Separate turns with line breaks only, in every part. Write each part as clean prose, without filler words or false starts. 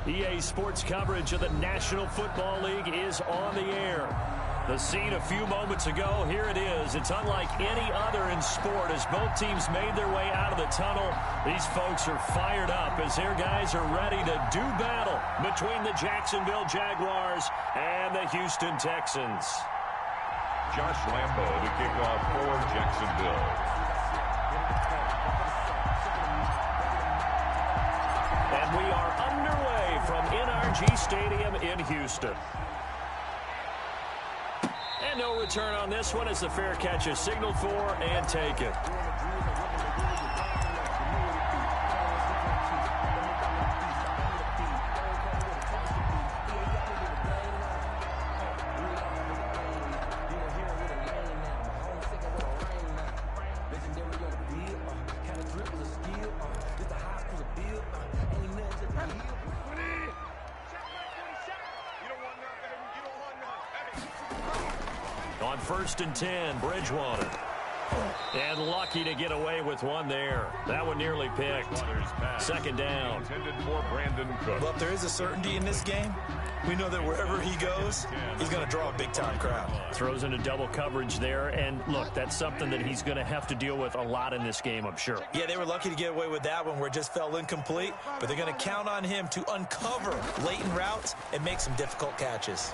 EA Sports coverage of the National Football League is on the air. The scene a few moments ago, here it is. It's unlike any other in sport as both teams made their way out of the tunnel. These folks are fired up as their guys are ready to do battle between the Jacksonville Jaguars and the Houston Texans.
Josh Lambo to kick off for Jacksonville.
And we are underway from NRG Stadium in Houston. And no return on this one as the fair catch is signaled for and taken. On 1st and 10, Bridgewater. And lucky to get away with one there. That one nearly picked. 2nd down.
Well, if there is a certainty in this game, we know that wherever he goes, he's going to draw a big-time crowd.
Throws into double coverage there. And, look, that's something that he's going to have to deal with a lot in this game, I'm sure.
Yeah, they were lucky to get away with that one where it just fell incomplete. But they're going to count on him to uncover latent routes and make some difficult catches.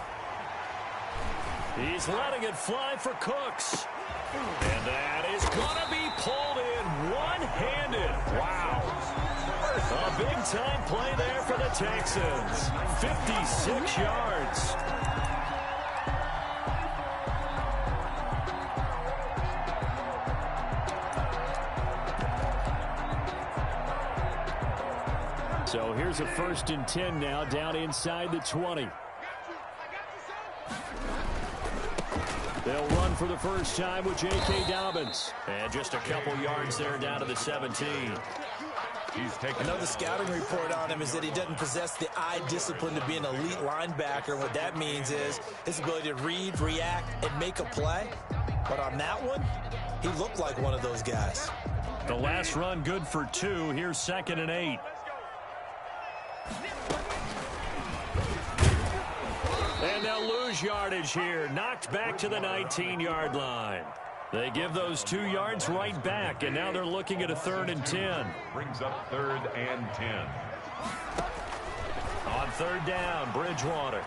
He's letting it fly for Cooks. And that is going to be pulled in one-handed. Wow. A big-time play there for the Texans. 56 yards. So here's a 1st and 10 now down inside the 20. They'll run for the first time with J.K. Dobbins. And just a couple yards there down to the 17.
Another scouting report on him is that he doesn't possess the eye discipline to be an elite linebacker. And what that means is his ability to read, react, and make a play. But on that one, he looked like one of those guys.
The last run good for 2. Here's 2nd and 8. And they'll lose yardage here. Knocked back to the 19-yard line. They give those 2 yards right back, and now they're looking at a 3rd and 10.
Brings up 3rd and 10.
On 3rd down, Bridgewater.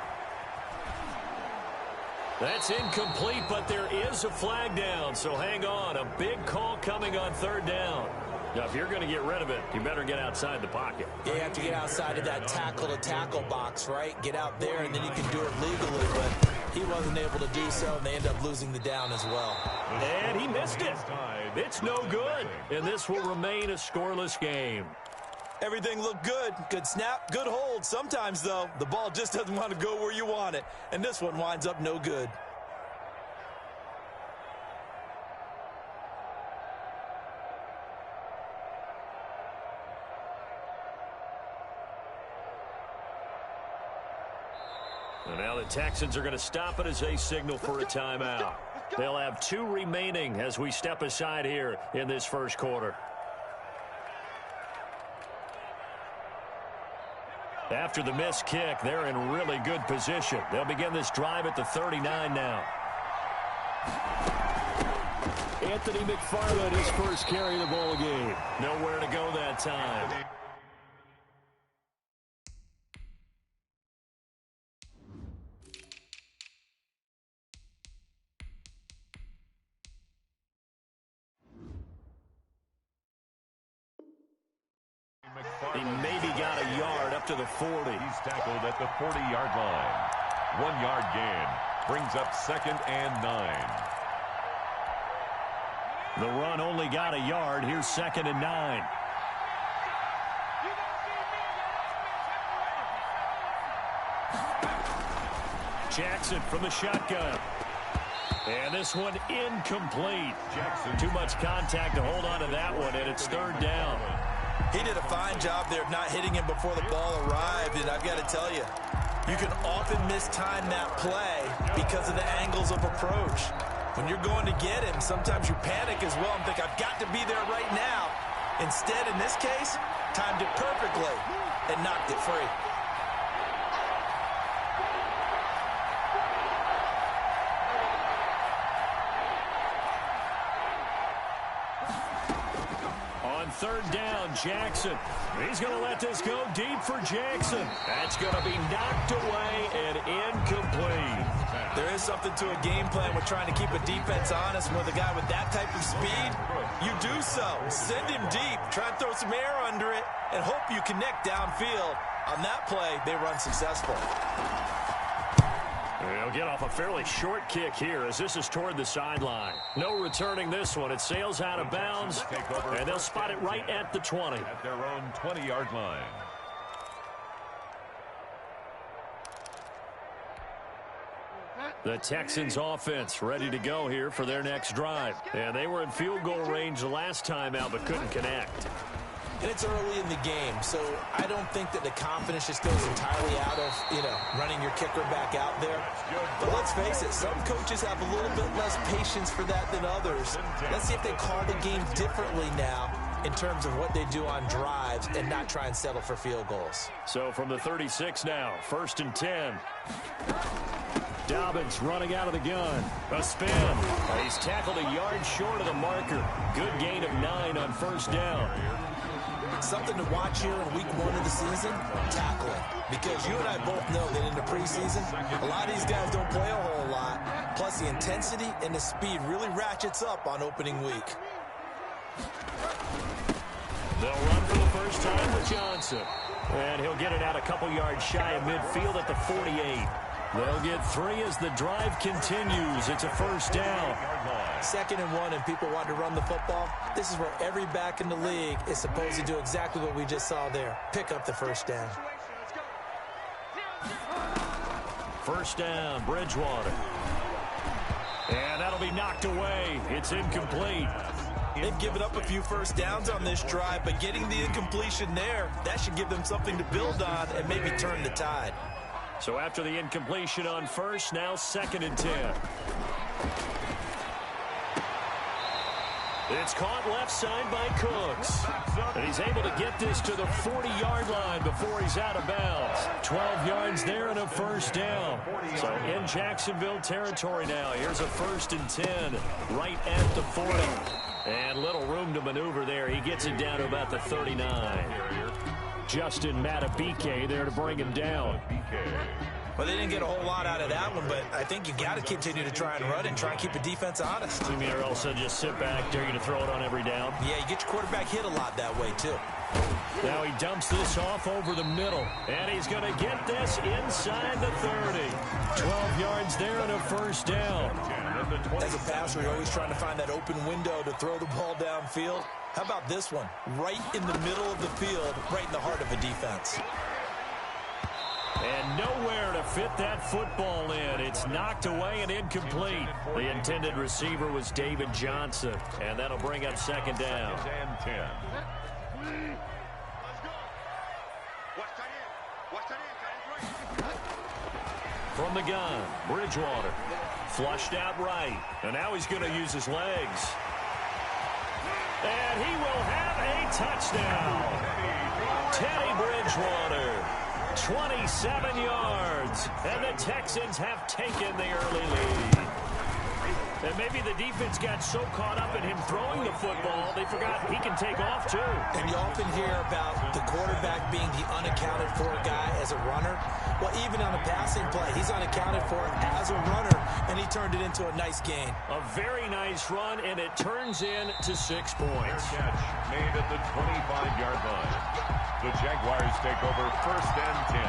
That's incomplete, but there is a flag down, so hang on. A big call coming on 3rd down. Now, if you're going to get rid of it, you better get outside the pocket.
Yeah, you have to get outside of that tackle-to-tackle box, right? Get out there, and then you can do it legally, but he wasn't able to do so, and they end up losing the down as well.
And he missed it. It's no good, and this will remain a scoreless game.
Everything looked good. Good snap, good hold. Sometimes, though, the ball just doesn't want to go where you want it, and this one winds up no good.
And now the Texans are going to stop it as they signal for a timeout. They'll have 2 remaining as we step aside here in this first quarter. After the missed kick, they're in really good position. They'll begin this drive at the 39 now. Anthony McFarland, his first carry of the ball game. Nowhere to go that time. He maybe got a yard up to the 40.
He's tackled at the 40-yard line. 1 yard gain. Brings up 2nd and 9.
The run only got a yard. Here's 2nd and 9. Jackson from the shotgun. And this one incomplete.
Jackson.
Too much contact to hold on to that one, and it's 3rd down.
He did a fine job there of not hitting him before the ball arrived, and I've got to tell you, you can often mistime that play because of the angles of approach. When you're going to get him, sometimes you panic as well and think, I've got to be there right now. Instead, in this case, timed it perfectly and knocked it free.
third down. Jackson. He's going to let this go deep for Jackson. That's going to be knocked away and incomplete.
There is something to a game plan with trying to keep a defense honest. With a guy with that type of speed, you do so. Send him deep. Try and throw some air under it and hope you connect downfield. On that play, they run successful.
He'll get off a fairly short kick here as this is toward the sideline. No returning this one. It sails out of bounds, and they'll spot it right at the 20.
At their own 20-yard line.
The Texans offense ready to go here for their next drive. And they were in field goal range the last time out but couldn't connect.
And it's early in the game, so I don't think that the confidence just goes entirely out of, running your kicker back out there. But let's face it, some coaches have a little bit less patience for that than others. Let's see if they call the game differently now in terms of what they do on drives and not try and settle for field goals.
So from the 36 now, 1st and 10. Dobbins running out of the gun. A spin. He's tackled a yard short of the marker. Good gain of 9 on 1st down.
Something to watch here in week 1 of the season, tackling. Because you and I both know that in the preseason, a lot of these guys don't play a whole lot. Plus, the intensity and the speed really ratchets up on opening week.
They'll run for the first time with Johnson. And he'll get it out a couple yards shy of midfield at the 48. They'll get 3 as the drive continues. It's a 1st down.
2nd and 1, and people want to run the football. This is where every back in the league is supposed to do exactly what we just saw there. Pick up the 1st down.
1st down, Bridgewater. And that'll be knocked away. It's incomplete.
They've given up a few 1st downs on this drive, but getting the incompletion there, that should give them something to build on and maybe turn the tide.
So after the incompletion on 1st, now 2nd and 10. It's caught left side by Cooks. And he's able to get this to the 40-yard line before he's out of bounds. 12 yards there and a 1st down. So in Jacksonville territory now. Here's a 1st and 10 right at the 40. And little room to maneuver there. He gets it down to about the 39. Justin Matabike there to bring him down.
Well, they didn't get a whole lot out of that one, but I think you got to continue to try and run and try and keep the defense honest.
You mean, or else they'll just sit back, dare you to throw it on every down?
Yeah, you get your quarterback hit a lot that way, too.
Now he dumps this off over the middle, and he's going to get this inside the 30. 12 yards there and a 1st down.
As a passer, you're always trying to find that open window to throw the ball downfield. How about this one? Right in the middle of the field, right in the heart of a defense.
And nowhere to fit that football in. It's knocked away and incomplete. The intended receiver was David Johnson, and that'll bring up 2nd down.
10.
From the gun, Bridgewater. Flushed out right. And now he's going to use his legs. And he will have a touchdown. Teddy Bridgewater, 27 yards. And the Texans have taken the early lead. And maybe the defense got so caught up in him throwing the football, they forgot he can take off, too.
And you often hear about the quarterback being the unaccounted for guy as a runner. Well, even on a passing play, he's unaccounted for as a runner, and he turned it into a nice gain.
A very nice run, and it turns into 6 points.
Fair catch made at the 25-yard line. The Jaguars take over 1st and 10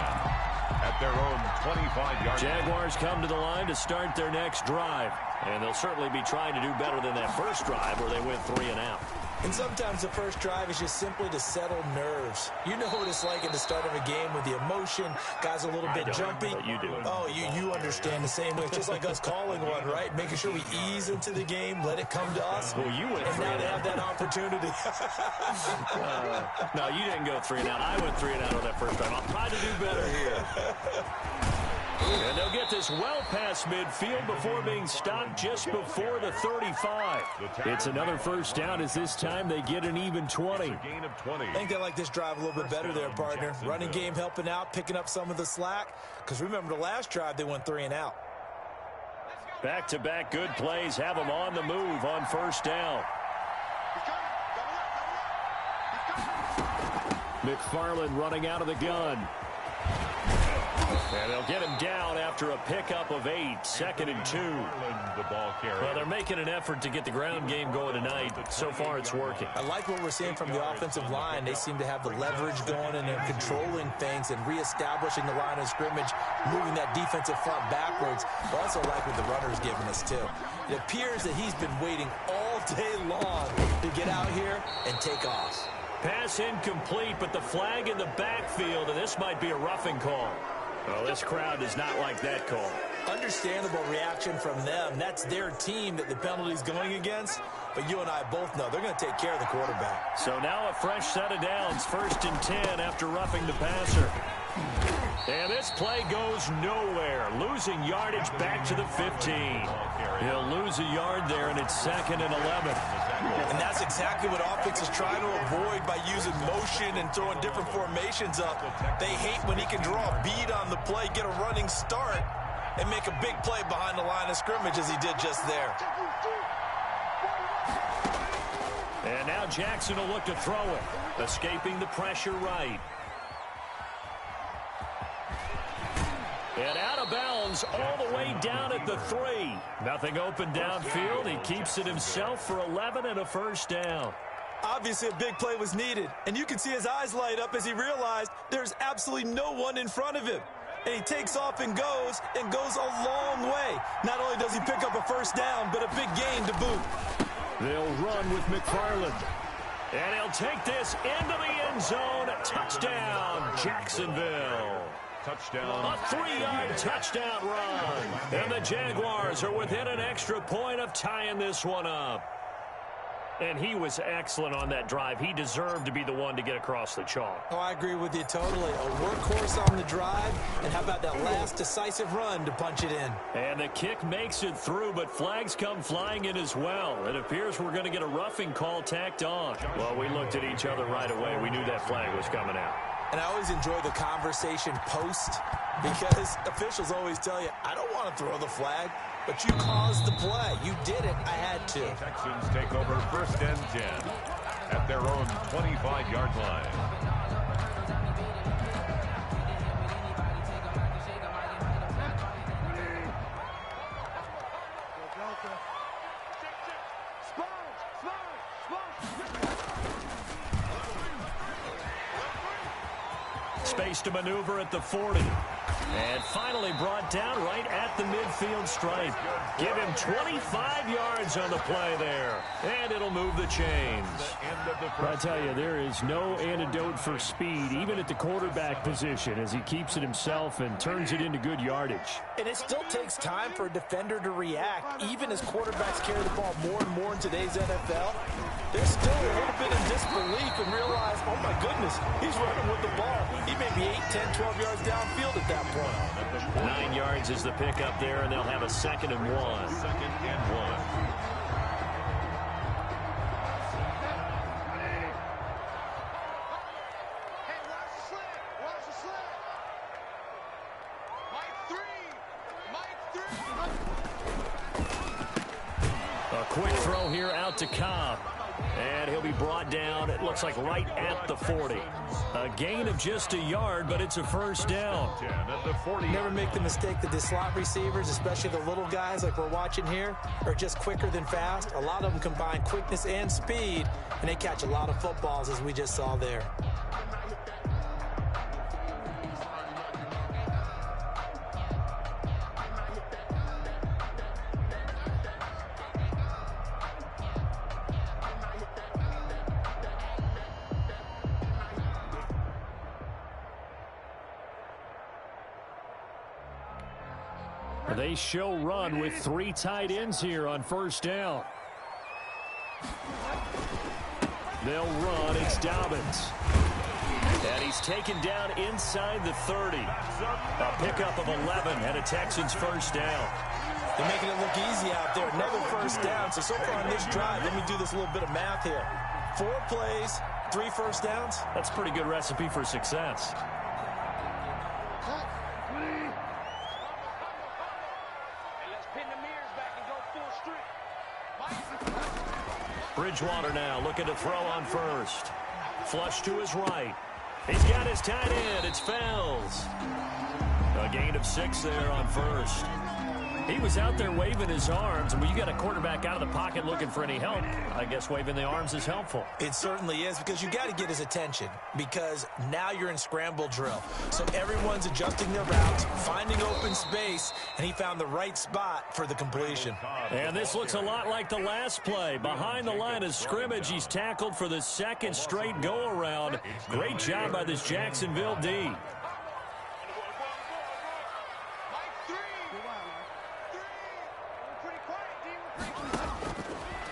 at their own 25-yard line.
Jaguars come to the line to start their next drive. And they'll certainly be trying to do better than that first drive where they went 3 and out.
And sometimes the first drive is just simply to settle nerves. You know what it's like at the start of a game with the emotion. Guys are a little bit jumpy.
But you do.
Oh, you understand the same way. It's just like us calling one, right? Making sure we ease into the game, let it come to us.
Well, you went
and
3
now
and
they
out.
have that opportunity.
No, you didn't go 3 and out. I went 3 and out on that first drive. I'll try to do better here. And they'll get this well past midfield before being stopped just before the 35. It's another 1st down as this time they get an even 20.
Gain of 20.
I think they like this drive a little bit better there, partner. Running game helping out, picking up some of the slack. Because remember, the last drive, they went 3 and out.
Back-to-back good plays have them on the move on 1st down. McFarland running out of the gun. And they'll get him down after a pickup of 8, 2nd and 2.
The ball carrier.
Well, they're making an effort to get the ground game going tonight. So far, it's working.
I like what we're seeing from the offensive line. They seem to have the leverage going, and they're controlling things and reestablishing the line of scrimmage, moving that defensive front backwards. I also like what the runner's giving us, too. It appears that he's been waiting all day long to get out here and take off.
Pass incomplete, but the flag in the backfield, and this might be a roughing call. Well, this crowd does not like that call.
Understandable reaction from them. That's their team that the penalty's going against. But you and I both know they're going to take care of the quarterback.
So now a fresh set of downs, 1st and 10 after roughing the passer. And this play goes nowhere. Losing yardage back to the 15. He'll lose a yard there, and it's 2nd and 11.
And that's exactly what offense is trying to avoid by using motion and throwing different formations up. They hate when he can draw a bead on the play, get a running start, and make a big play behind the line of scrimmage as he did just there.
And now Jackson will look to throw it, escaping the pressure right. And out of bounds all the way down at the 3. Nothing open downfield. He keeps it himself for 11 and a 1st down.
Obviously, a big play was needed, and you can see his eyes light up as he realized there's absolutely no one in front of him. And he takes off and goes a long way. Not only does he pick up a 1st down, but a big gain to boot.
They'll run with McFarland. And he'll take this into the end zone. Touchdown, Jacksonville.
Touchdown.
A 3-yard touchdown run. And the Jaguars are within an extra point of tying this one up. And he was excellent on that drive. He deserved to be the one to get across the chalk.
Oh, I agree with you totally. A workhorse on the drive. And how about that last decisive run to punch it in?
And the kick makes it through, but flags come flying in as well. It appears we're going to get a roughing call tacked on. Well, we looked at each other right away. We knew that flag was coming out.
And I always enjoy the conversation post because officials always tell you, I don't want to throw the flag, but you caused the play. You did it. I had to.
Texans take over 1st and 10 at their own 25-yard line.
Space to maneuver at the 40. And finally brought down right at the midfield stripe. Give him 25 yards on the play there. And it'll move the chains. I tell you, there is no antidote for speed, even at the quarterback position, as he keeps it himself and turns it into good yardage.
And it still takes time for a defender to react, even as quarterbacks carry the ball more and more in today's NFL. They're still a little bit in disbelief and realize, oh my goodness, he's running with the ball. He may be 8, 10, 12 yards downfield at that point.
9 yards is the pickup there, and they'll have a 2nd and 1.
2nd and 1.
A quick throw here out to Cobb. And he'll be brought down, it looks like right at the 40. A gain of just a yard, but it's a 1st down.
At the 40.
Never make the mistake that the slot receivers, especially the little guys like we're watching here, are just quicker than fast. A lot of them combine quickness and speed, and they catch a lot of footballs, as we just saw there.
They show run with 3 tight ends here on 1st down. They'll run. It's Dobbins. And he's taken down inside the 30. A pickup of 11 and a Texans 1st down.
They're making it look easy out there. Another 1st down. So far on this drive, let me do this little bit of math here. 4 plays, 3 1st downs.
That's a pretty good recipe for success. Bridgewater now looking to throw on 1st. Flush to his right. He's got his tight end. It's Fells. A gain of 6 there on first. He was out there waving his arms, and when you got a quarterback out of the pocket looking for any help, I guess waving the arms is helpful.
It certainly is, because you got to get his attention, because now you're in scramble drill. So everyone's adjusting their routes, finding open space, and he found the right spot for the completion.
And this looks a lot like the last play. Behind the line of scrimmage, he's tackled for the second straight go-around. Great job by this Jacksonville D.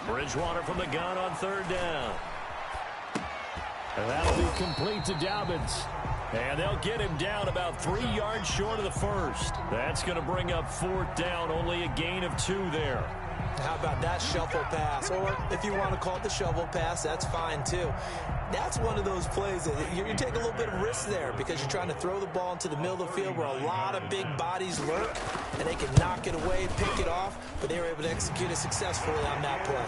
Bridgewater from the gun on third down. And that'll be complete to Dobbins. And they'll get him down about 3 yards short of the first. That's going to bring up fourth down, only a gain of 2 there.
How about that shuffle pass? Or if you want to call it the shovel pass, that's fine too. That's one of those plays that you take a little bit of risk there, because you're trying to throw the ball into the middle of the field where a lot of big bodies lurk, and they can knock it away, pick it off, but they were able to execute it successfully on that play.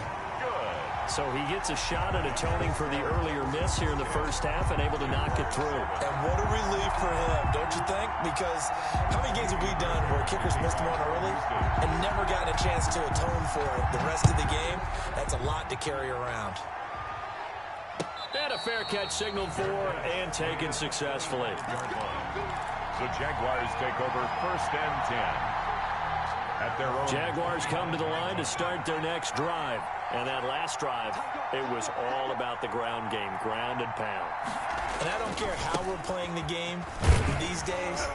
So he gets a shot at atoning for the earlier miss here in the first half and able to knock it through.
And what a relief for him, don't you think? Because how many games have we done where kickers missed one early and never gotten a chance to atone for it the rest of the game? That's a lot to carry around.
And a fair catch signaled for and taken successfully.
The Jaguars take over first and 10. At their own.
Jaguars come to the line to start their next drive. And that last drive, it was all about the ground game, ground and pound.
And I don't care how we're playing the game these days,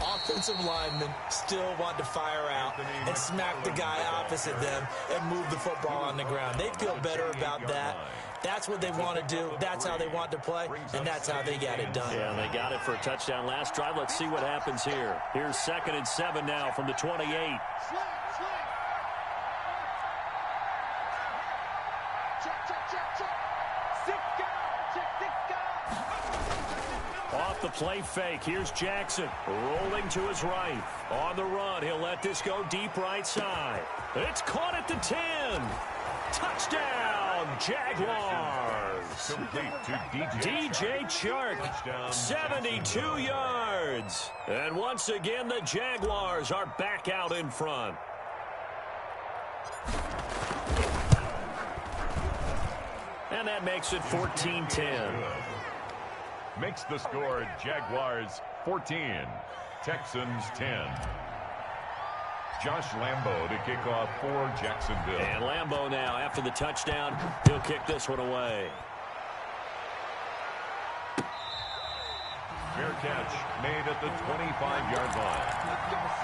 offensive linemen still want to fire out and smack the guy opposite them and move the football on the ground. They feel better about that. That's what they want to do. That's how they want to play, and that's how they got it done.
Yeah, they got it for a touchdown last drive. Let's see what happens here. Here's 2nd and 7 now from the 28. Off the play fake, here's Jackson rolling to his right. On the run, he'll let this go deep right side. It's caught at the 10. Touchdown, Jaguars.
Complete to
DJ Chark, 72 yards. And once again, the Jaguars are back out in front. And that makes it 14-10.
Makes the score Jaguars 14, Texans 10. Josh Lambo to kick off for Jacksonville.
And Lambo now, after the touchdown, he'll kick this one away.
Fair catch made at the 25-yard line.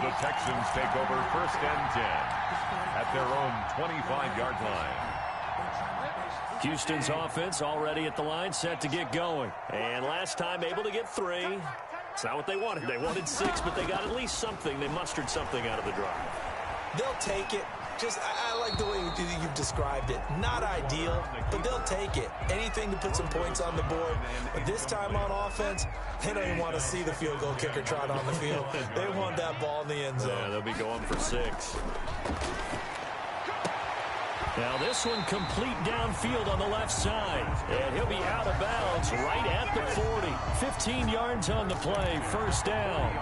The Texans take over first and 10 at their own 25-yard line.
Houston's offense already at the line, set to get going. And last time able to get 3. It's not what they wanted. They wanted 6, but they got at least something. They mustered something out of the drive.
They'll take it. I like the way you've described it. Not ideal, but they'll take it. Anything to put some points on the board. But this time on offense, they don't even want to see the field goal kicker trot on the field. They want that ball in the end zone.
Yeah, they'll be going for 6. Now this one complete downfield on the left side. And he'll be out of bounds right at the 40. 15 yards on the play, first down.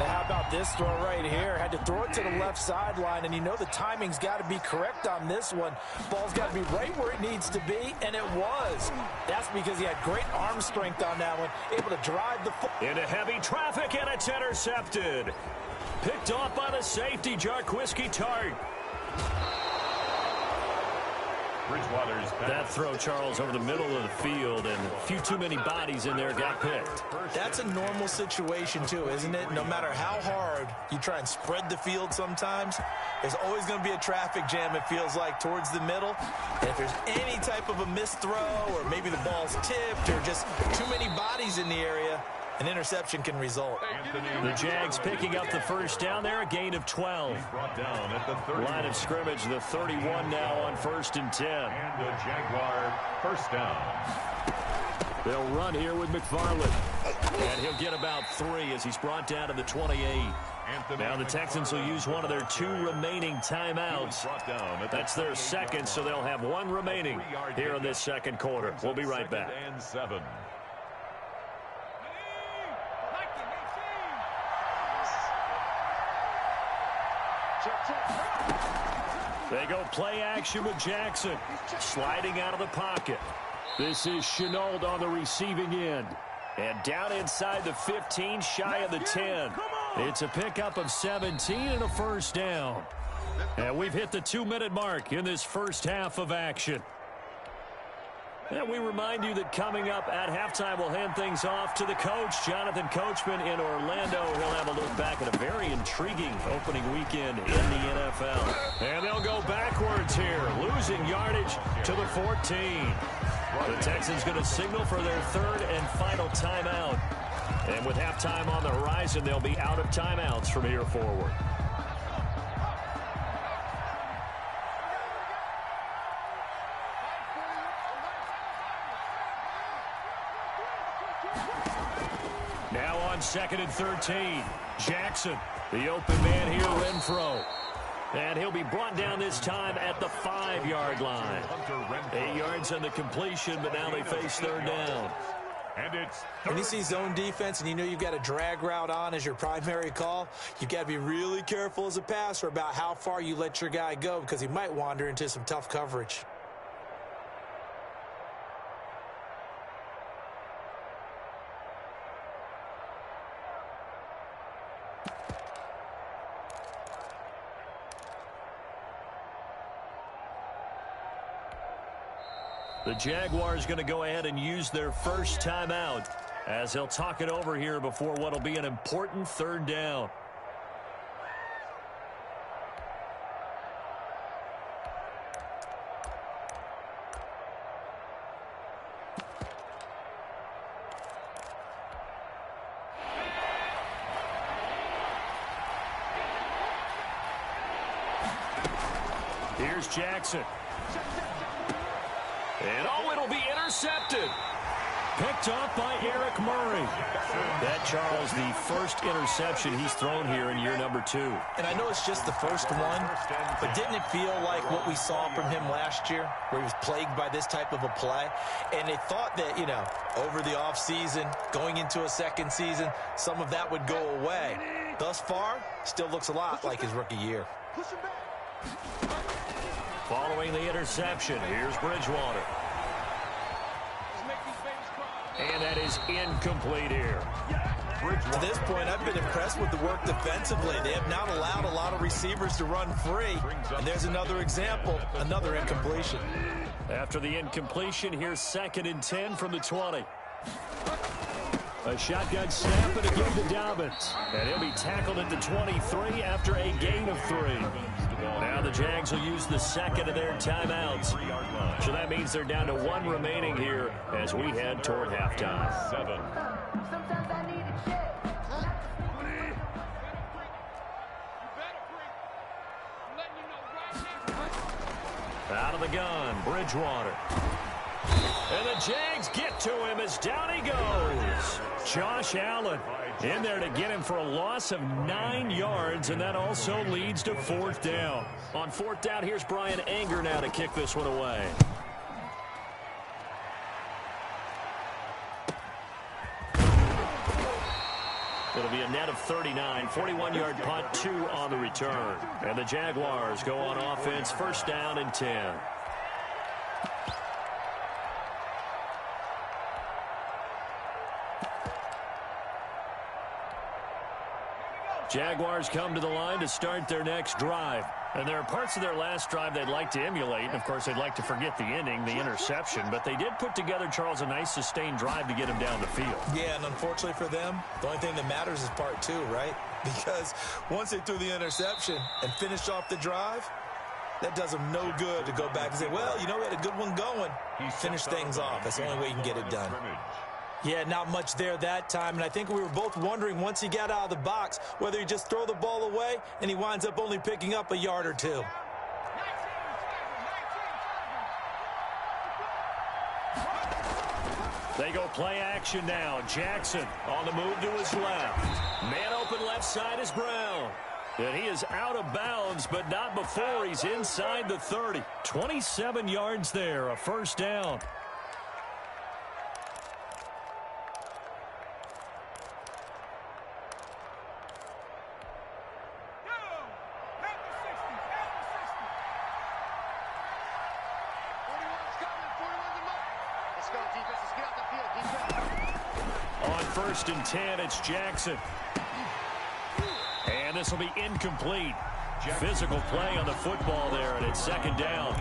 How about this throw right here? Had to throw it to the left sideline, and you know the timing's got to be correct on this one. Ball's got to be right where it needs to be, and it was. That's because he had great arm strength on that one, able to drive the foot.
Into heavy traffic, and it's intercepted. Picked off by the safety, Jarquiski Tart. That throw, Charles, over the middle of the field, and a few too many bodies in there got picked.
That's a normal situation, too, isn't it? No matter how hard you try and spread the field sometimes, there's always going to be a traffic jam, it feels like, towards the middle. And if there's any type of a missed throw, or maybe the ball's tipped, or just too many bodies in the area, an interception can result.
The Jags picking up the first down there, a gain of 12. Line of scrimmage, the 31 now on 1st and 10.
And the Jaguar first down.
They'll run here with McFarland. And he'll get about 3 as he's brought down to the 28. Now the Texans will use one of their 2 remaining timeouts. That's their second, so they'll have 1 remaining here in this second quarter. We'll be right back. They go play action with Jackson. Sliding out of the pocket. This is Chenault on the receiving end. And down inside the 15, shy of the 10. It's a pickup of 17 and a first down. And we've hit the 2-minute mark in this first half of action. And we remind you that coming up at halftime, we'll hand things off to the coach, Jonathan Coachman in Orlando. He'll have a look back at a very intriguing opening weekend in the NFL. And they'll go backwards here, losing yardage to the 14. The Texans going to signal for their third and final timeout. And with halftime on the horizon, they'll be out of timeouts from here forward. Now on 2nd and 13. Jackson, the open man here, Renfro. And he'll be brought down this time at the 5-yard line. 8 yards on the completion, but now they face third down.
And it's when you see zone defense and you know you've got a drag route on as your primary call, you've got to be really careful as a passer about how far you let your guy go because he might wander into some tough coverage.
The Jaguars going to go ahead and use their first timeout as they'll talk it over here before what will be an important third down. Here's Jackson. And it'll be intercepted. Picked off by Eric Murray. That, Charles, the first interception he's thrown here in year number 2.
And I know it's just the first one, but didn't it feel like what we saw from him last year, where he was plagued by this type of a play? And they thought that, over the offseason, going into a second season, some of that would go away. Thus far, still looks a lot like his rookie year.
Following the interception, here's Bridgewater. And that is incomplete here.
To this point, I've been impressed with the work defensively. They have not allowed a lot of receivers to run free. And there's another example, another incompletion.
After the incompletion, here's 2nd and 10 from the 20. A shotgun snap and a give to Dobbins. And he'll be tackled at the 23 after a gain of 3. Now the Jags will use the second of their timeouts. So that means they're down to 1 remaining here as we head toward halftime.
7.
Out of the gun, Bridgewater. And the Jags get to him as down he goes. Josh Allen in there to get him for a loss of 9 yards, and that also leads to 4th down. On 4th down, here's Brian Anger now to kick this one away. It'll be a net of 39, 41-yard punt, 2 on the return. And the Jaguars go on offense, 1st down and 10. Jaguars come to the line to start their next drive. And there are parts of their last drive they'd like to emulate. And, of course, they'd like to forget the ending, the interception. But they did put together, Charles, a nice sustained drive to get him down the field.
Yeah, and unfortunately for them, the only thing that matters is part 2, right? Because once they threw the interception and finished off the drive, that does them no good to go back and say, well, we had a good one going. Finish things off. That's the only way you can get it done. Yeah, not much there that time, and I think we were both wondering once he got out of the box whether he just throw the ball away and he winds up only picking up a yard or 2.
They go play action now. Jackson on the move to his left. Man open left side is Brown. And he is out of bounds, but not before he's inside the 30. 27 yards there, a 1st down. On 1st and 10, it's Jackson. And this will be incomplete. Physical play on the football there, and it's 2nd down.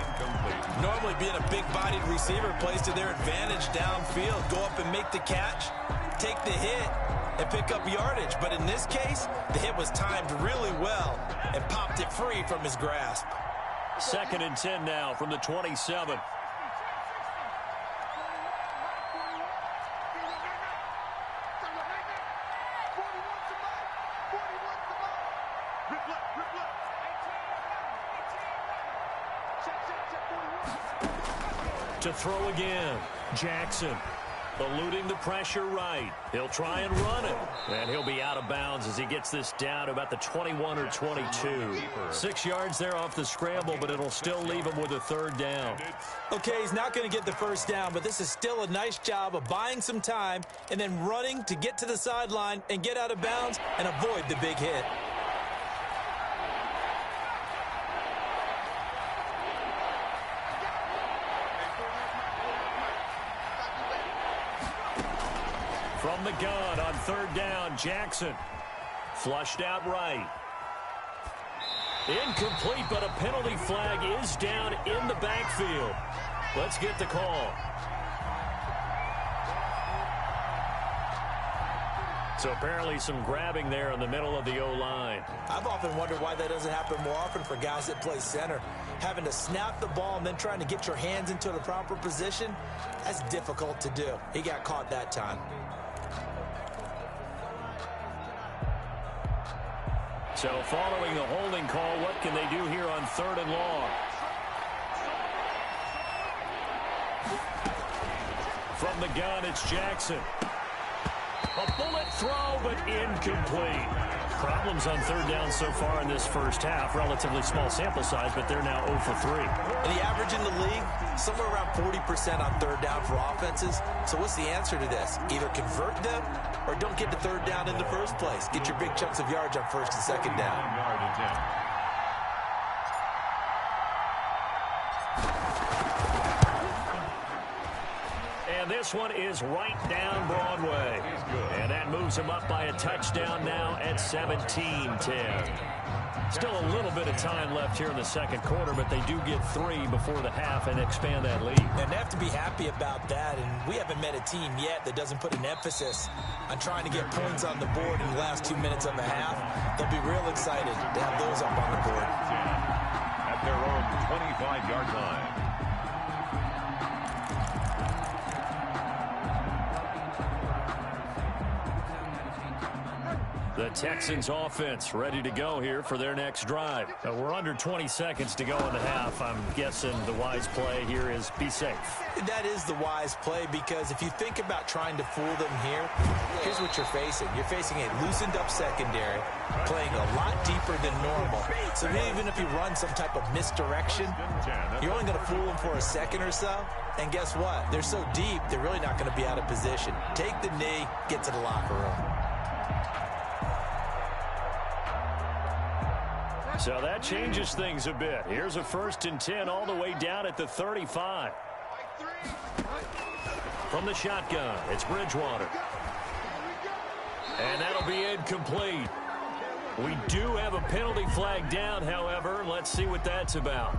Normally being a big-bodied receiver plays to their advantage downfield. Go up and make the catch, take the hit, and pick up yardage. But in this case, the hit was timed really well and popped it free from his grasp.
2nd and 10 now from the 27. To throw again, Jackson eluding the pressure right. He'll try and run it, and he'll be out of bounds as he gets this down to about the 21 or 22. 6 yards there off the scramble, but it'll still leave him with a 3rd down.
Okay, he's not going to get the 1st down, but this is still a nice job of buying some time and then running to get to the sideline and get out of bounds and avoid the big hit.
From the gun on 3rd down, Jackson. Flushed out right. Incomplete, but a penalty flag is down in the backfield. Let's get the call. So apparently some grabbing there in the middle of the O-line.
I've often wondered why that doesn't happen more often for guys that play center. Having to snap the ball and then trying to get your hands into the proper position, that's difficult to do. He got caught that time.
So following the holding call, what can they do here on 3rd and long? From the gun, it's Jackson. A bullet throw, but incomplete. Problems on 3rd down so far in this first half. Relatively small sample size, but they're now 0 for 3.
And the average in the league, somewhere around 40% on 3rd down for offenses. So what's the answer to this? Either convert them or don't get to 3rd down in the first place. Get your big chunks of yards on 1st and 2nd down.
And this one is right down Broadway. And that moves him up by a touchdown now at 17-10. Still a little bit of time left here in the 2nd quarter, but they do get 3 before the half and expand that lead.
And they have to be happy about that, and we haven't met a team yet that doesn't put an emphasis on trying to get points on the board in the last 2 minutes of the half. They'll be real excited to have those up on the board.
At their own 25-yard line.
The Texans offense ready to go here for their next drive. We're under 20 seconds to go in the half. I'm guessing the wise play here is be safe.
That is the wise play, because if you think about trying to fool them here, here's what you're facing. You're facing a loosened up secondary, playing a lot deeper than normal. So even if you run some type of misdirection, you're only going to fool them for a second or so. And guess what? They're so deep, they're really not going to be out of position. Take the knee, get to the locker room.
So that changes things a bit. Here's a 1st and 10 all the way down at the 35. From the shotgun, it's Bridgewater. And that'll be incomplete. We do have a penalty flag down, however. Let's see what that's about.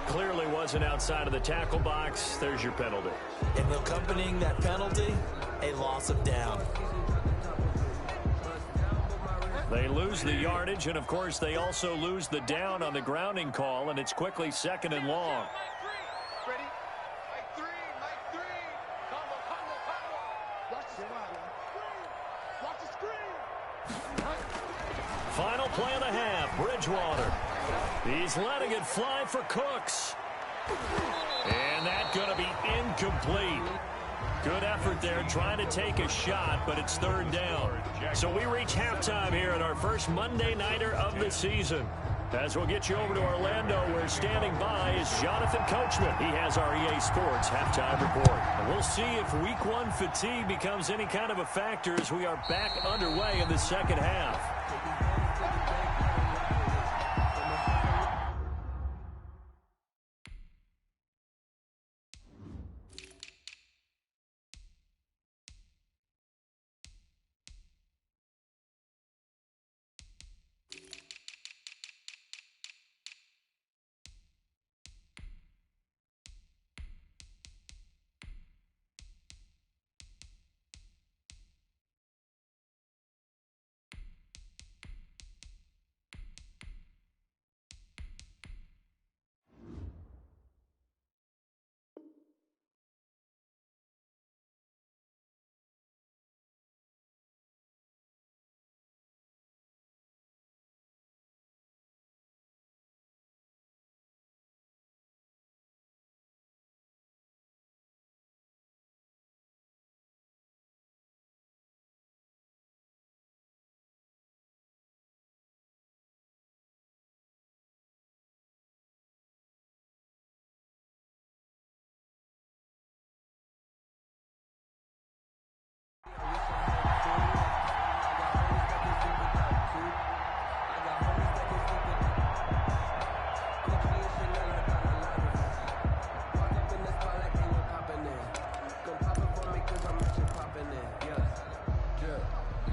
Clearly wasn't outside of the tackle box. There's your penalty.
And accompanying that penalty, a loss of down.
They lose the yardage, and, of course, they also lose the down on the grounding call, and it's quickly 2nd and long. Final play of the half, Bridgewater. He's letting it fly for Cooks. And that's going to be incomplete. Good effort there, trying to take a shot, but it's 3rd down. So we reach halftime here in our first Monday Nighter of the season. As we'll get you over to Orlando, where standing by is Jonathan Coachman. He has our EA Sports halftime report. And we'll see if Week 1 fatigue becomes any kind of a factor as we are back underway in the 2nd half.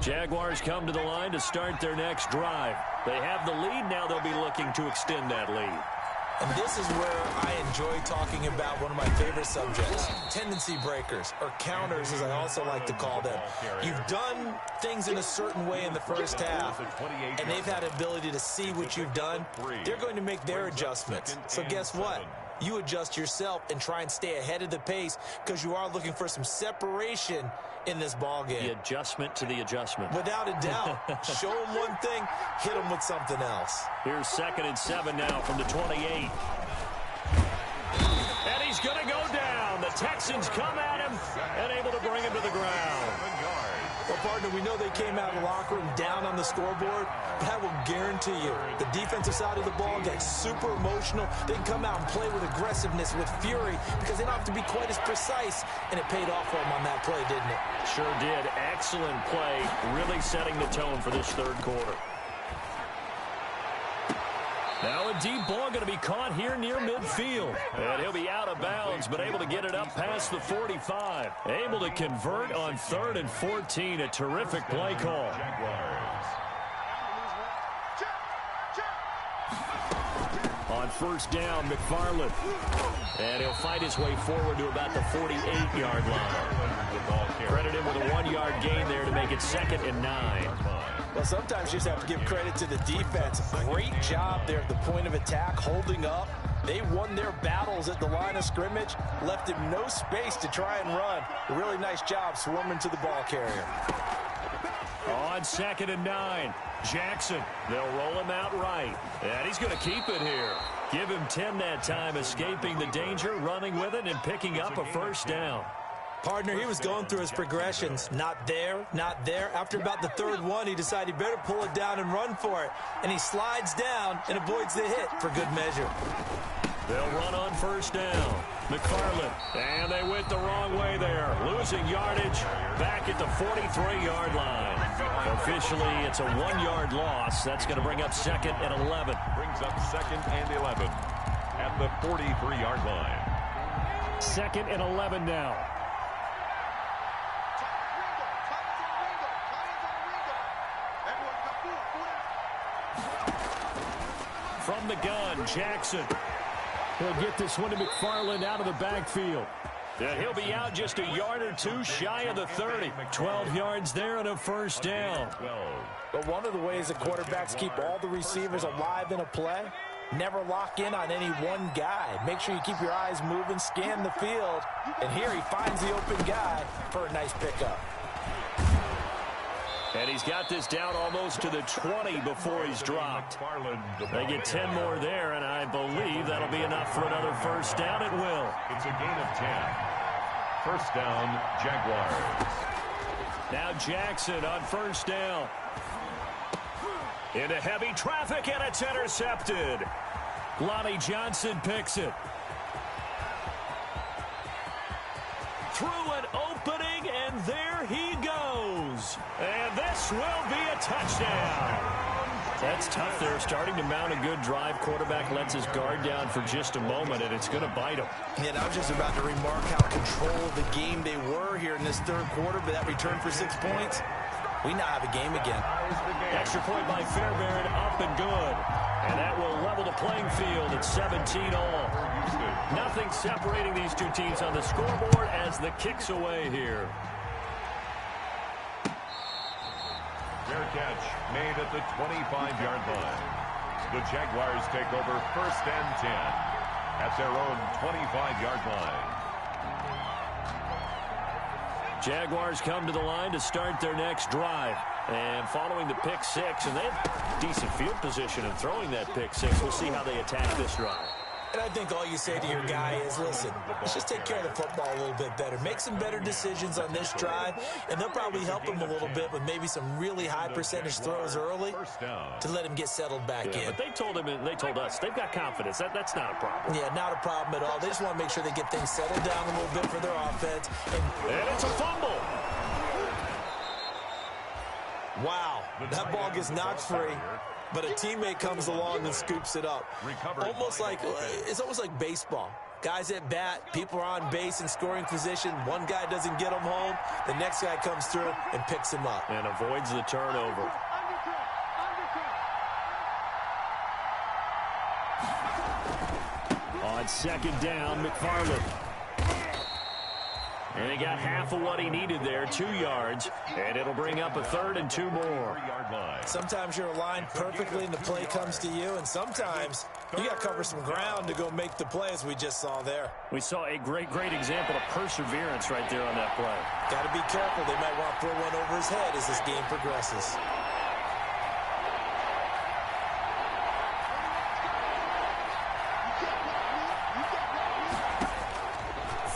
Jaguars come to the line to start their next drive. They have the lead. Now they'll be looking to extend that lead.
And this is where I enjoy talking about one of my favorite subjects, tendency breakers, or counters, as I also like to call them. You've done things in a certain way in the first half, and they've had the ability to see what you've done. They're going to make their adjustments. So guess what? You adjust yourself and try and stay ahead of the pace because you are looking for some separation in this ball game.
The adjustment to the adjustment.
Without a doubt. Show them one thing, hit them with something else.
Here's 2nd and 7 now from the 28. And he's going to go down. The Texans come at him and able to bring him to the ground.
Well, partner, we know they came out of the locker room down on the scoreboard, but I will guarantee you the defensive side of the ball gets super emotional. They can come out and play with aggressiveness, with fury, because they don't have to be quite as precise, and it paid off for them on that play, didn't it?
Sure did. Excellent play, really setting the tone for this third quarter. Now a deep ball going to be caught here near midfield. And he'll be out of bounds, but able to get it up past the 45. Able to convert on 3rd and 14. A terrific play call. On 1st down, McFarland. And he'll fight his way forward to about the 48-yard line. Credit him with a 1-yard gain there to make it 2nd and 9.
Well, sometimes you just have to give credit to the defense. Great job there at the point of attack, holding up. They won their battles at the line of scrimmage, left him no space to try and run. A really nice job swarming to the ball carrier.
On 2nd and 9, Jackson. They'll roll him out right. And he's going to keep it here. Give him 10 that time, escaping the danger, running with it, and picking up a 1st down.
Partner, he was going through his progressions. Not there, not there. After about the 3rd one, he decided he better pull it down and run for it. And he slides down and avoids the hit for good measure.
They'll run on 1st down. McFarland. And they went the wrong way there. Losing yardage back at the 43-yard line. Officially, it's a 1-yard loss. That's going to bring up 2nd and 11.
Brings up 2nd and 11 at the 43-yard line.
2nd and 11 now. From the gun, Jackson. He'll get this one to McFarland out of the backfield. And he'll be out just a yard or two shy of the 30. 12 yards there and a 1st down.
But one of the ways that quarterbacks keep all the receivers alive in a play, never lock in on any one guy. Make sure you keep your eyes moving, scan the field. And here he finds the open guy for a nice pickup.
And he's got this down almost to the 20 before he's dropped. They get 10 more there, and I believe that'll be enough for another 1st down. It will.
It's a gain of 10. 1st down, Jaguars.
Now Jackson on 1st down. Into heavy traffic, and it's intercepted. Lonnie Johnson picks it. Through an opening, and there he goes. And this will be a touchdown. That's tough there, starting to mount a good drive. Quarterback lets his guard down for just a moment, and it's going to bite him.
And I was just about to remark how control of the game they were here in this 3rd quarter, but that return for 6 points, we now have a game again.
Extra point by Fairbairn, up and good. And that will level the playing field at 17 all. Nothing separating these two teams on the scoreboard as the kick's away here.
Fair catch made at the 25-yard line. The Jaguars take over 1st and 10 at their own 25-yard line.
Jaguars come to the line to start their next drive. And following the pick 6, and they have decent field position in throwing that pick 6. We'll see how they attack this drive.
And I think all you say to your guy is, listen, let's just take care of the football a little bit better. Make some better decisions on this drive, and they'll probably help him a little bit with maybe some really high percentage throws early to let him get settled back in.
But they told him, and they told us, they've got confidence. That's not a problem.
Yeah, not a problem at all. They just want to make sure they get things settled down a little bit for their offense.
And it's a fumble.
Wow, that ball gets knocked free, but a teammate comes along and scoops it up. It's almost like baseball. Guys at bat, people are on base in scoring position. One guy doesn't get him home. The next guy comes through and picks him up.
And avoids the turnover. On second down, McFarland. And he got half of what he needed there, 2 yards, and it'll bring up a 3rd and 2 more.
Sometimes you're aligned perfectly and the play comes to you, and sometimes you got to cover some ground to go make the play, as we just saw there.
We saw a great example of perseverance right there on that play.
Got to be careful. They might want to throw one over his head as this game progresses.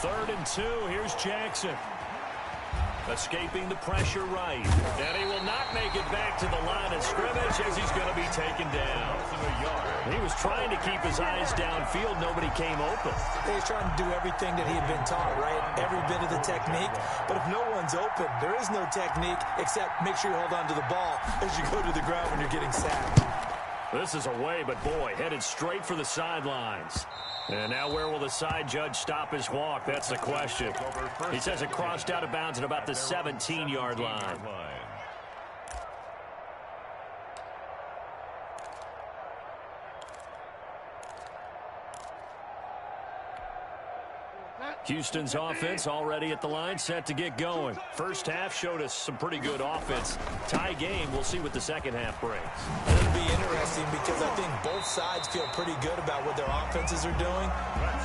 Third and 2, here's Jackson. Escaping the pressure right. And he will not make it back to the line of scrimmage as he's going to be taken down. He was trying to keep his eyes downfield. Nobody came open.
He's trying to do everything that he had been taught, right? Every bit of the technique. But if no one's open, there is no technique except make sure you hold on to the ball as you go to the ground when you're getting sacked.
This is away, but boy, headed straight for the sidelines. And now where will the side judge stop his walk? That's the question. He says it crossed out of bounds at about the 17-yard line. Houston's offense already at the line, set to get going. First half showed us some pretty good offense. Tie game, we'll see what the second half brings.
It'll be interesting because I think both sides feel pretty good about what their offenses are doing.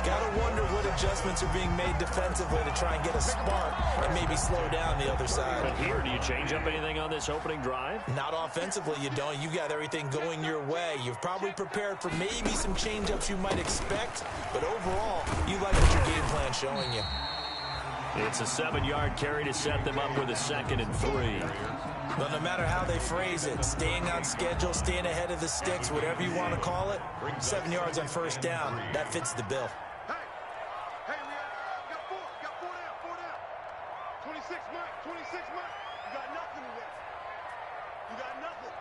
Got to wonder what adjustments are being made defensively to try and get a spark and maybe slow down the other side.
But here, do you change up anything on this opening drive?
Not offensively, you don't. You got everything going your way. You've probably prepared for maybe some change-ups you might expect, but overall, you like what your game plan showing you.
It's a 7-yard carry to set them up with a 2nd and 3.
But no matter how they phrase it, staying on schedule, staying ahead of the sticks, whatever you want to call it, 7 yards on first down, that fits the bill.
Hey, we got four down. 26, Mike, you got nothing today. You got nothing.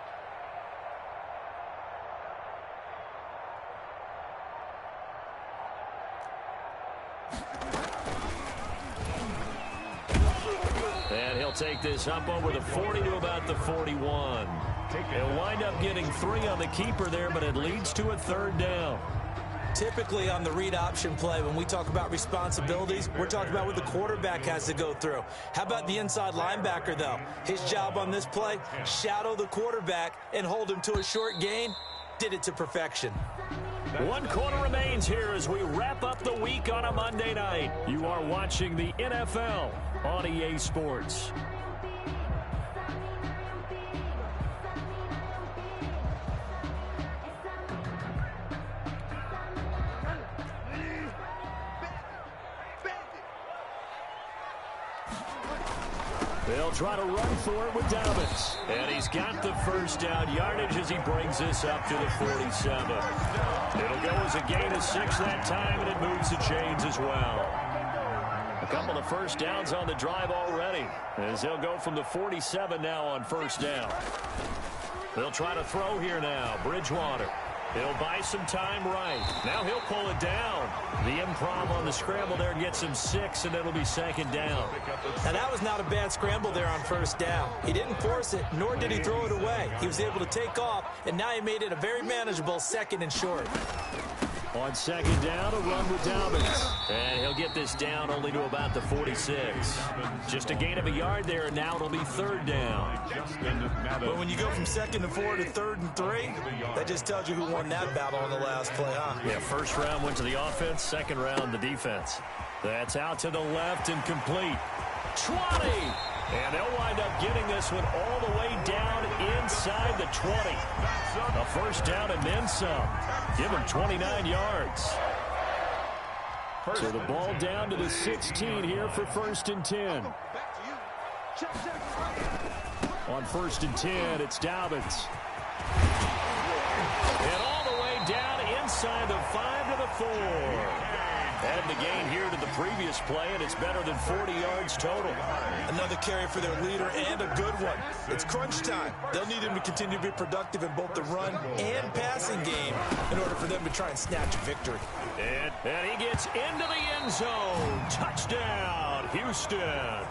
And he'll take this up over the 40 to about the 41. He'll wind up getting 3 on the keeper there, but it leads to a 3rd down.
Typically on the read option play, when we talk about responsibilities, we're talking about what the quarterback has to go through. How about the inside linebacker, though? His job on this play, shadow the quarterback and hold him to a short gain. Did it to perfection.
1 quarter remains here as we wrap up the week on a Monday night. You are watching the NFL on EA Sports. They'll try to run for it with Dobbins. And he's got the first down yardage as he brings this up to the 47. It'll go as a gain of 6 that time, and it moves the chains as well. A couple of first downs on the drive already, as they'll go from the 47 now on first down. They'll try to throw here now. Bridgewater. He'll buy some time right. Now he'll pull it down. The improv on the scramble there gets him 6, and it'll be 2nd down.
Now that was not a bad scramble there on first down. He didn't force it, nor did he throw it away. He was able to take off, and now he made it a very manageable 2nd and short.
On 2nd down, a run with Dobbins. And he'll get this down only to about the 46. Just a gain of a yard there, and now it'll be 3rd down.
But when you go from 2nd and 4 to 3rd and 3, that just tells you who won that battle on the last play, huh?
Yeah, first round went to the offense, second round the defense. That's out to the left and complete. 20! And they'll wind up getting this one all the way down inside the 20. A first down and then some. Give him 29 yards. So the ball down to the 16 here for 1st and 10. On 1st and 10, it's Dobbins. And all the way down inside the 5 to the 4. Add the gain here to the previous play, and it's better than 40 yards total.
Another carry for their leader, and a good one. It's crunch time. They'll need him to continue to be productive in both the run and passing game in order for them to try and snatch a victory.
And he gets into the end zone. Touchdown, Houston.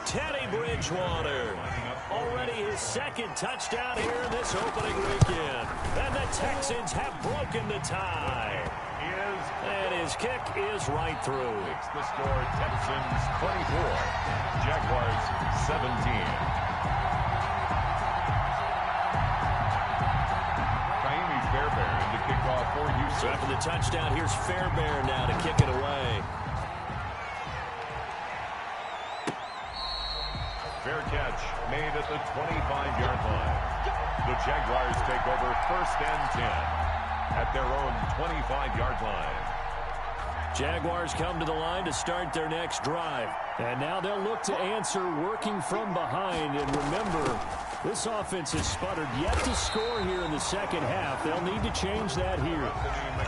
Teddy Bridgewater. Already his second touchdown here in this opening weekend. And the Texans have broken the tie. And his kick is right through.
It's the score, Texans 24, Jaguars 17. Fairbairn to kick off for Houston.
So after the touchdown, here's Fairbairn now to kick it away.
Fair catch made at the 25-yard line. The Jaguars take over 1st and 10 at their own 25-yard line.
Jaguars come to the line to start their next drive. And now they'll look to answer working from behind. And remember, this offense has sputtered yet to score here in the second half. They'll need to change that here.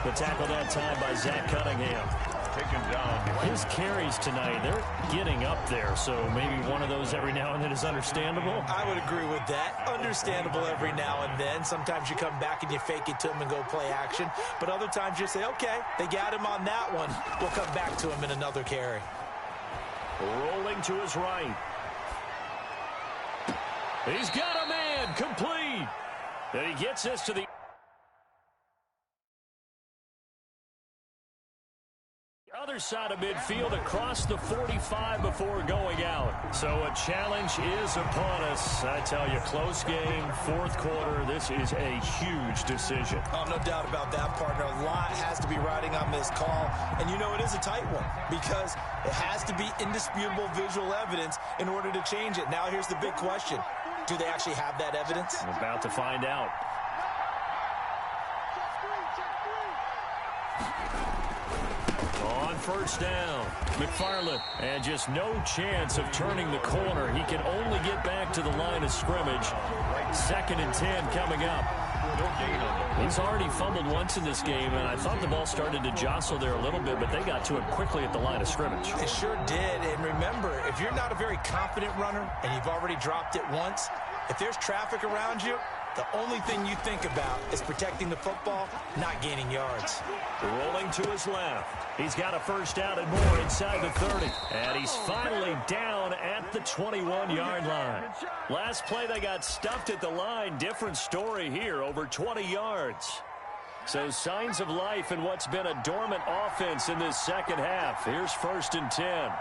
The tackle that time by Zach Cunningham.
Taken down.
His carries tonight, they're getting up there. So maybe one of those every now and then is understandable.
I would agree with that. Understandable every now and then. Sometimes you come back and you fake it to him and go play action. But other times you say, okay, they got him on that one. We'll come back to him in another carry.
Rolling to his right. He's got a man complete. And he gets this to the other side of midfield across the 45 before going out. So a challenge is upon us. I tell you, close game, 4th quarter. This is a huge decision.
Oh, no doubt about that, partner. A lot has to be riding on this call. And you know it is a tight one because it has to be indisputable visual evidence in order to change it. Now here's the big question. Do they actually have that evidence?
I'm about to find out. On 1st down, McFarland, and just no chance of turning the corner. He can only get back to the line of scrimmage. 2nd and 10 coming up. He's already fumbled once in this game, and I thought the ball started to jostle there a little bit, but they got to it quickly at the line of scrimmage.
It sure did, and remember, if you're not a very confident runner and you've already dropped it once, if there's traffic around you, the only thing you think about is protecting the football, not gaining yards.
Rolling to his left. He's got a 1st down and more inside the 30. And he's finally down at the 21-yard line. Last play, they got stuffed at the line. Different story here, over 20 yards. So signs of life in what's been a dormant offense in this second half. Here's 1st and 10.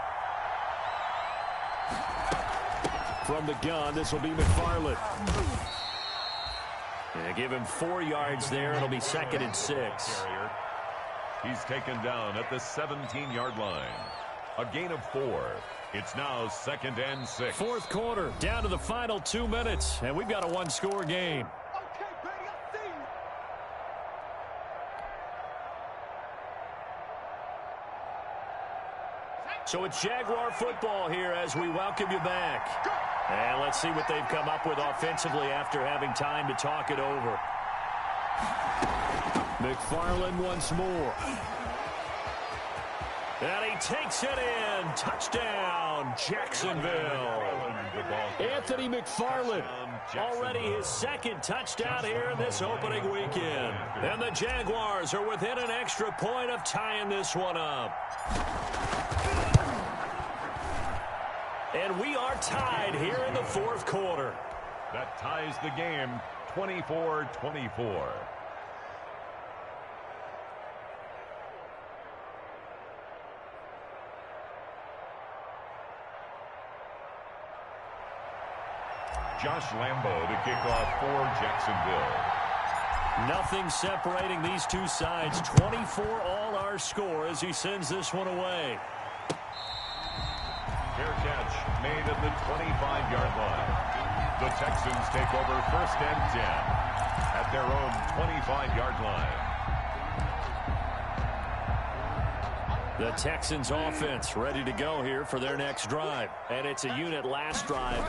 From the gun, this will be McFarland. Yeah, give him 4 yards there. It'll be 2nd and 6.
He's taken down at the 17-yard line. A gain of 4. It's now 2nd and 6.
4th quarter, down to the final 2 minutes, and we've got a 1-score game.
Okay, baby, I see you.
So it's Jaguar football here as we welcome you back. And let's see what they've come up with offensively after having time to talk it over. McFarland once more. And he takes it in. Touchdown, Jacksonville. Anthony McFarland, already his 2nd touchdown here in this opening weekend. And the Jaguars are within an extra point of tying this one up. And we are tied here in the 4th quarter.
That ties the game 24-24. Josh Lambo to kick off for Jacksonville.
Nothing separating these two sides. 24 all our score as he sends this one away.
Fair catch made at the 25-yard line. The Texans take over 1st and 10 at their own 25-yard line.
The Texans offense ready to go here for their next drive. And it's a unit last drive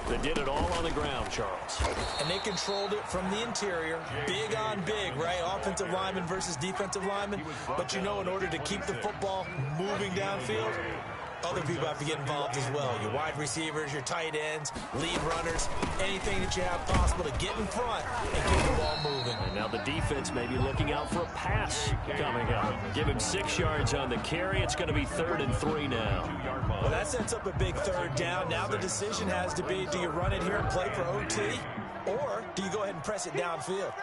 that did it all on the ground, Charles.
And they controlled it from the interior. Big on big, right? Offensive lineman versus defensive lineman. But you know, in order to keep the football moving downfield, other people have to get involved as well. Your wide receivers, your tight ends, lead runners, anything that you have possible to get in front and keep the ball moving.
And now the defense may be looking out for a pass coming up. Give him 6 yards on the carry. It's going to be 3rd and 3 now.
Well, that sets up a big 3rd down. Now the decision has to be, do you run it here and play for OT, or do you go ahead and press it downfield?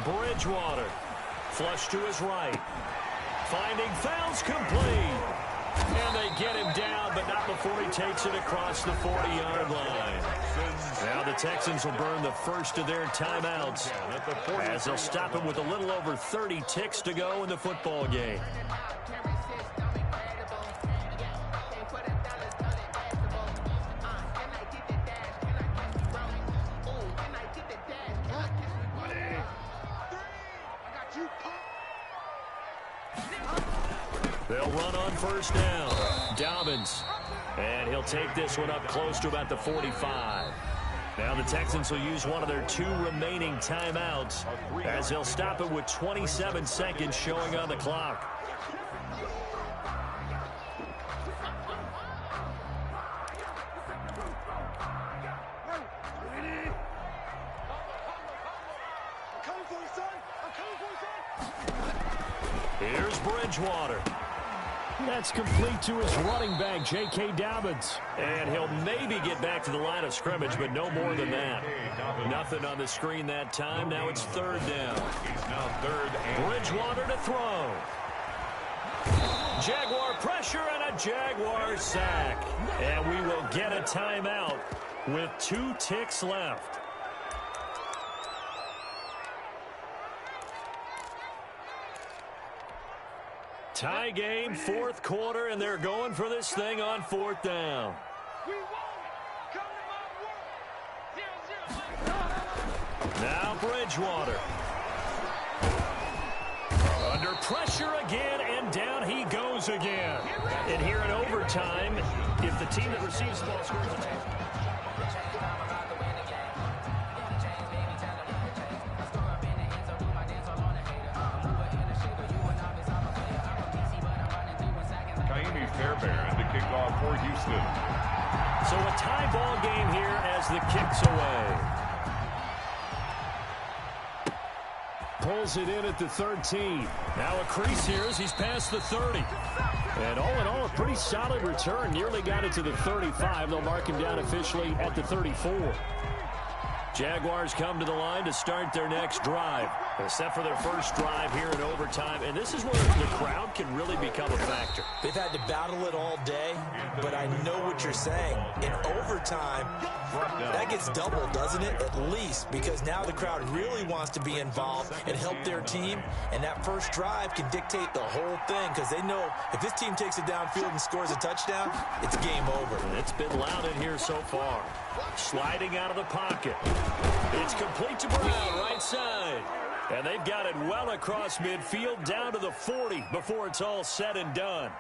Bridgewater, flush to his right. Finding fouls complete. And they get him down, but not before he takes it across the 40-yard line. Now the Texans will burn the first of their timeouts as they'll stop him with a little over 30 ticks to go in the football game. They'll run on 1st down. Dobbins. And he'll take this one up close to about the 45. Now the Texans will use one of their 2 remaining timeouts as they'll stop it with 27 seconds showing on the clock. Here's Bridgewater. That's complete to his running back, J.K. Dobbins. And he'll maybe get back to the line of scrimmage, but no more than that. Nothing on the screen that time. Now it's 3rd down. Bridgewater to throw. Jaguar pressure and a Jaguar sack. And we will get a timeout with 2 ticks left. Tie game, 4th quarter, and they're going for this thing on 4th down. Now Bridgewater. Under pressure again, and down he goes again. And here in overtime, if the team that receives the ball scores a touchdown.
Fairbairn to kick off for Houston.
So a tie ball game here as the kick's away. Pulls it in at the 13. Now a crease here as he's past the 30. And all in all, a pretty solid return. Nearly got it to the 35. They'll mark him down officially at the 34. Jaguars come to the line to start their next drive. They're set for their first drive here in overtime, and this is where the crowd can really become a factor.
They've had to battle it all day, but I know what you're saying. In overtime, that gets doubled, doesn't it? At least, because now the crowd really wants to be involved and help their team, and that first drive can dictate the whole thing, because they know if this team takes it downfield and scores a touchdown, it's game over.
And it's been loud in here so far. Sliding out of the pocket. It's complete to Brown, right side. And they've got it well across midfield down to the 40 before it's all said and done.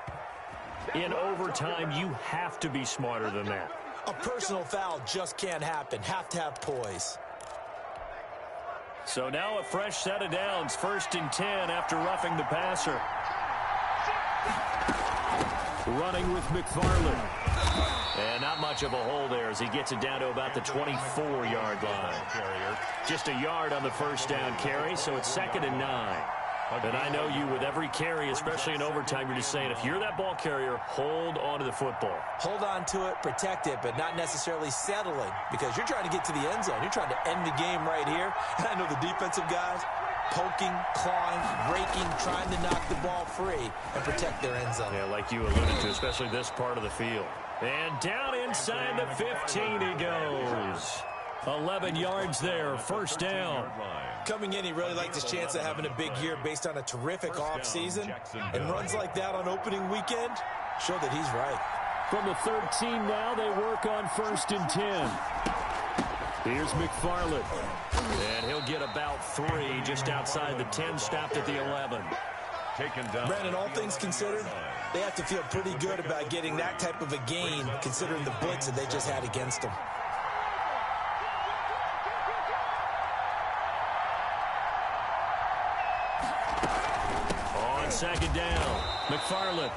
In overtime, you have to be smarter than that.
A personal foul just can't happen. Have to have poise.
So now a fresh set of downs. 1st and 10 after roughing the passer. Running with McFarland. And not much of a hole there as he gets it down to about the 24-yard line. Just a yard on the first down carry, so it's 2nd and 9. And I know you, with every carry, especially in overtime, you're just saying, if you're that ball carrier, hold on to the football.
Hold on to it, protect it, but not necessarily settling, because you're trying to get to the end zone. You're trying to end the game right here. And I know the defensive guys poking, clawing, raking, trying to knock the ball free and protect their end zone.
Yeah, like you alluded to, especially this part of the field. And down inside the 15 he goes. 11 yards there, 1st down.
Coming in, he really liked his chance of having a big year based on a terrific offseason. And runs like that on opening weekend show that he's right.
From the 13 now, they work on 1st and 10. Here's McFarland. And he'll get about 3 just outside the 10, stopped at the 11.
taken down.
Brandon, all things considered, they have to feel pretty good about getting that type of a gain, considering the blitz that they just had against them.
On second down, McFarland.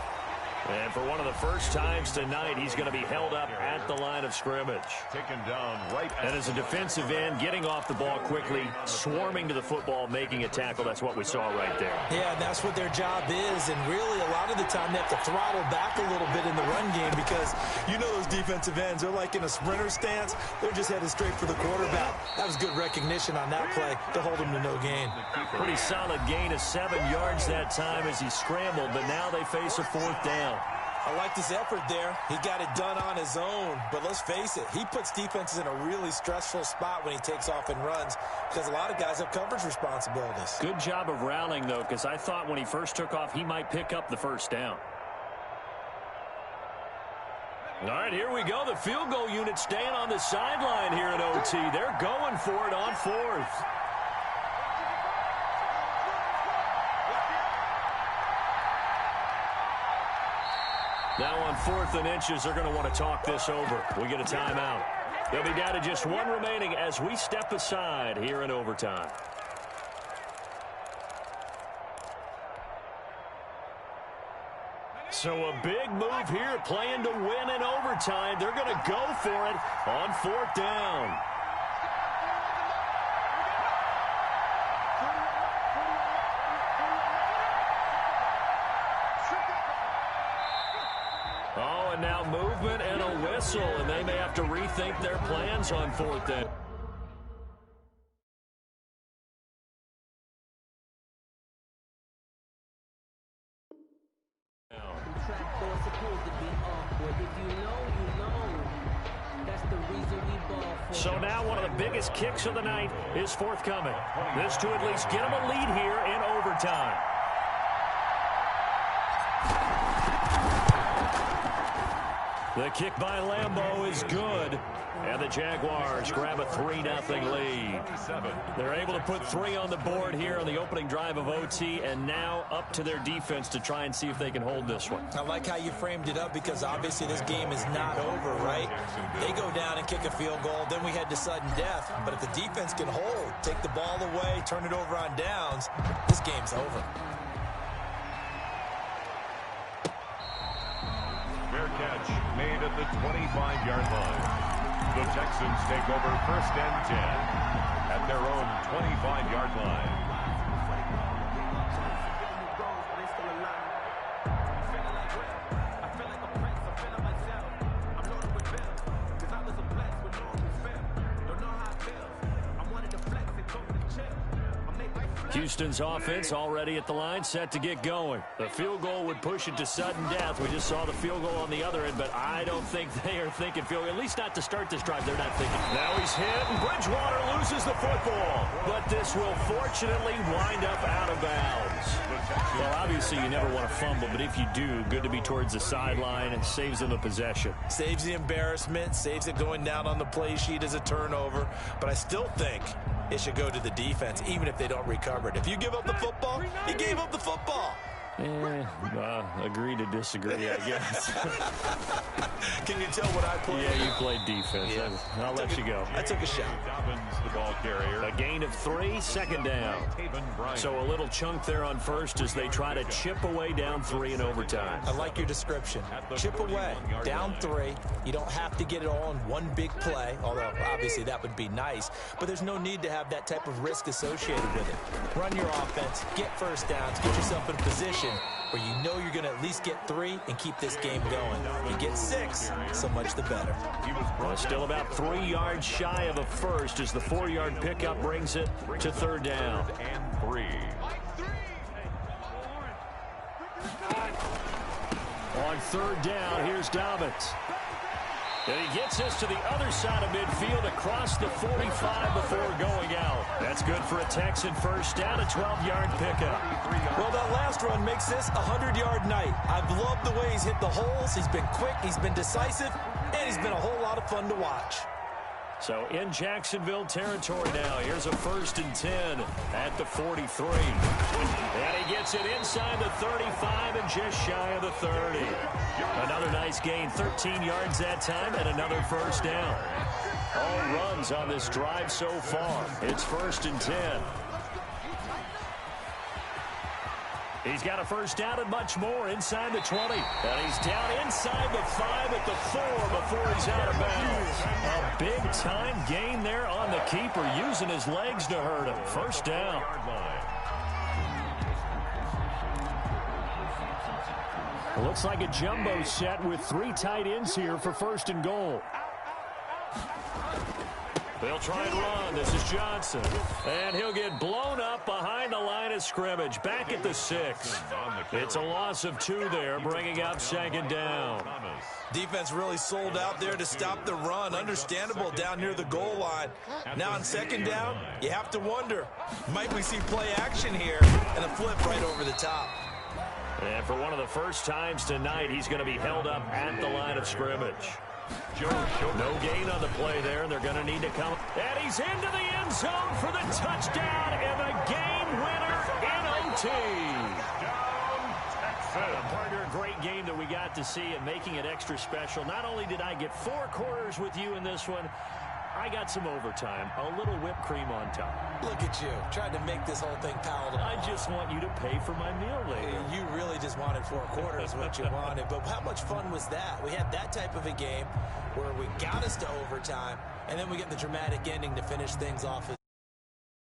And for one of the first times tonight, he's going to be held up at the line of scrimmage.
Taken down right.
And as a defensive end, getting off the ball quickly, swarming to the football, making a tackle. That's what we saw right there.
Yeah, and that's what their job is. And really, a lot of the time, they have to throttle back a little bit in the run game because you know those defensive ends, they're like in a sprinter stance. They're just headed straight for the quarterback. That was good recognition on that play to hold him to no gain.
Pretty solid gain of 7 yards that time as he scrambled, but now they face a fourth down.
I like his effort there. He got it done on his own. But let's face it, he puts defenses in a really stressful spot when he takes off and runs because a lot of guys have coverage responsibilities.
Good job of rallying, though, because I thought when he first took off, he might pick up the first down. All right, here we go. The field goal unit staying on the sideline here at OT. They're going for it on fourth. Now on 4th and inches, they're going to want to talk this over. We get a timeout. They'll be down to just one remaining as we step aside here in overtime. So a big move here, playing to win in overtime. They're going to go for it on 4th down. Oh, and now movement and a whistle, and they may have to rethink their plans on 4th down. So now one of the biggest kicks of the night is forthcoming. This to at least get them a lead here in overtime. The kick by Lambeau is good, and the Jaguars grab a 3-0 lead. They're able to put 3 on the board here on the opening drive of OT, and now up to their defense to try and see if they can hold this one.
I like how you framed it up because obviously this game is not over, right? They go down and kick a field goal, then we head to sudden death. But if the defense can hold, take the ball away, turn it over on downs, this game's over.
Fair catch made at the 25-yard line. The Texans take over 1st and 10 at their own 25-yard line.
Houston's offense already at the line, set to get going. The field goal would push it to sudden death. We just saw the field goal on the other end, but I don't think they are thinking field goal. At least not to start this drive. They're not thinking. Now he's hit, and Bridgewater loses the football. But this will fortunately wind up out of bounds. Well, obviously you never want to fumble, but if you do, good to be towards the sideline and saves them a possession.
Saves the embarrassment, saves it going down on the play sheet as a turnover. But I still think it should go to the defense, even if they don't recover it. If you give up the football, you gave up the football.
Agree to disagree, I guess.
Can you tell what I played?
Yeah, you played defense.
Yeah.
I'll let you go.
I took a shot.
Dobbins, the ball carrier.
A gain of 3, 2nd down. So a little chunk there on 1st as they try to chip away down 3 in overtime.
I like your description. Chip away, down 3. You don't have to get it all in one big play, although obviously that would be nice. But there's no need to have that type of risk associated with it. Run your offense, get 1st downs, get yourself in a position where you know you're going to at least get 3 and keep this game going. You get 6, so much the better.
Well, still about 3 yards shy of a first as the 4-yard pickup brings it to 3rd down.
And 3.
On 3rd down, here's Dobbins. And he gets this to the other side of midfield across the 45 before going out. That's good for a Texan first down, a 12-yard pickup.
Well, that last run makes this a 100-yard night. I've loved the way he's hit the holes. He's been quick, he's been decisive, and he's been a whole lot of fun to watch.
So in Jacksonville territory now. Here's a 1st and 10 at the 43. And he gets it inside the 35 and just shy of the 30. Another nice gain, 13 yards that time, and another first down. All runs on this drive so far. It's 1st and 10. He's got a first down and much more inside the 20. And he's down inside the 5 at the 4 before he's out of bounds. A big-time gain there on the keeper, using his legs to hurt him. First down. Looks like a jumbo set with 3 tight ends here for 1st and goal. They'll try and run. This is Johnson. And he'll get blown up behind the line of scrimmage. Back at the 6. It's a loss of 2 there, bringing up 2nd down.
Defense really sold out there to stop the run. Understandable down near the goal line. Now on 2nd down, you have to wonder, might we see play action here? And a flip right over the top.
And for one of the first times tonight, he's going to be held up at the line of scrimmage. No gain on the play there, and they're going to need to come. And he's into the end zone for the touchdown and the game winner in OT. Partner, a great game that we got to see and making it extra special. Not only did I get 4 quarters with you in this one, I got some overtime, a little whipped cream on top.
Look at you, trying to make this whole thing palatable.
I just want you to pay for my meal later.
You really just wanted 4 quarters, what you wanted. But how much fun was that? We had that type of a game where we got us to overtime, and then we get the dramatic ending to finish things off.